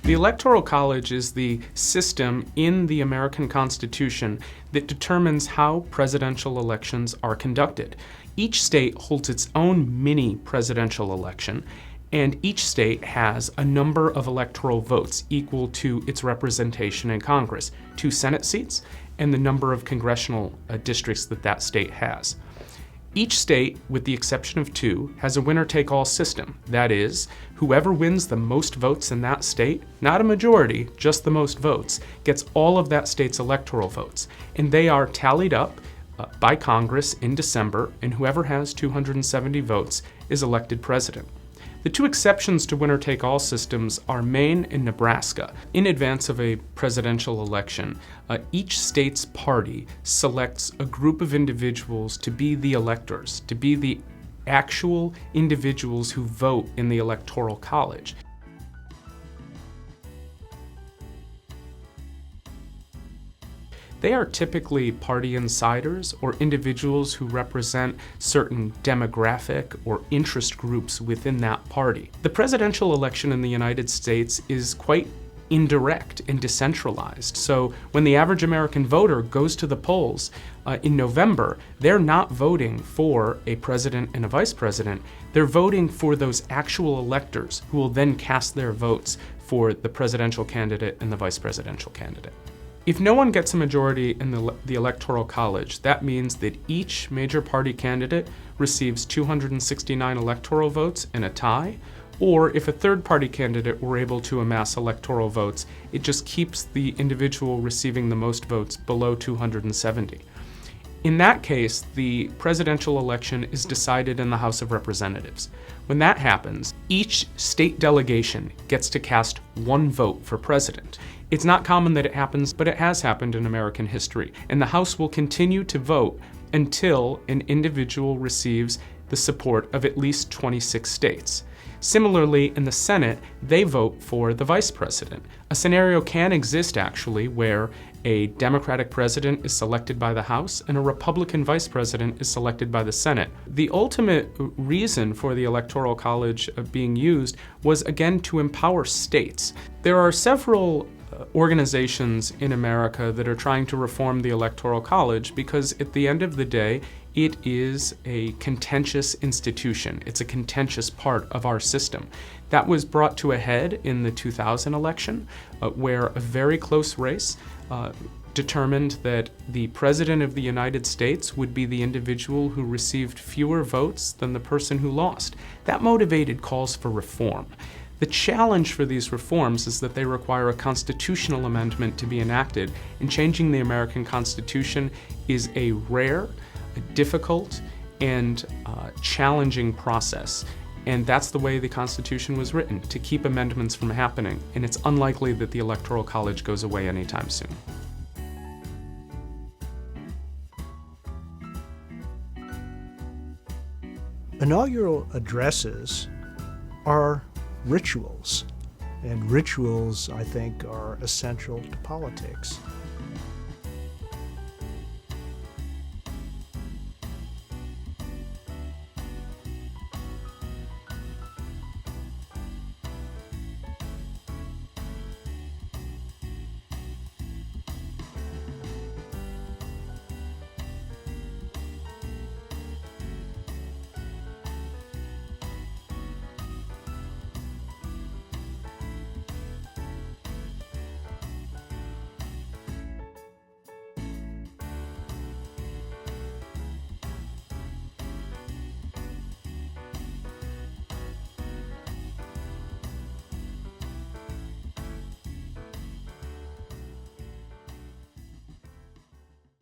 The Electoral College is the system in the American Constitution that determines how presidential elections are conducted. Each state holds its own mini presidential election, and each state has a number of electoral votes equal to its representation in Congress, 2 Senate seats, and the number of congressional districts that that state has. Each state, with the exception of 2, has a winner-take-all system. That is, whoever wins the most votes in that state, not a majority, just the most votes, gets all of that state's electoral votes. And they are tallied up by Congress in December, and whoever has 270 votes is elected president. The 2 exceptions to winner-take-all systems are Maine and Nebraska. In advance of a presidential election, each state's party selects a group of individuals to be the electors, to be the actual individuals who vote in the Electoral College. They are typically party insiders or individuals who represent certain demographic or interest groups within that party. The presidential election in the United States is quite indirect and decentralized. So when the average American voter goes to the polls in November, they're not voting for a president and a vice president. They're voting for those actual electors who will then cast their votes for the presidential candidate and the vice presidential candidate. If no one gets a majority in the Electoral College, that means that each major party candidate receives 269 electoral votes in a tie, or if a third party candidate were able to amass electoral votes, it just keeps the individual receiving the most votes below 270. In that case, the presidential election is decided in the House of Representatives. When that happens, each state delegation gets to cast 1 vote for president. It's not common that it happens, but it has happened in American history, and the House will continue to vote until an individual receives the support of at least 26 states. Similarly, in the Senate, they vote for the vice president. A scenario can exist, actually, where a Democratic president is selected by the House and a Republican vice president is selected by the Senate. The ultimate reason for the Electoral College being used was, again, to empower states. There are several organizations in America that are trying to reform the Electoral College because at the end of the day, it is a contentious institution. It's a contentious part of our system. That was brought to a head in the 2000 election, where a very close race determined that the President of the United States would be the individual who received fewer votes than the person who lost. That motivated calls for reform. The challenge for these reforms is that they require a constitutional amendment to be enacted, and changing the American Constitution is a rare, a difficult, and challenging process. And that's the way the Constitution was written, to keep amendments from happening, and it's unlikely that the Electoral College goes away anytime soon. Inaugural addresses are rituals, and rituals, I think, are essential to politics.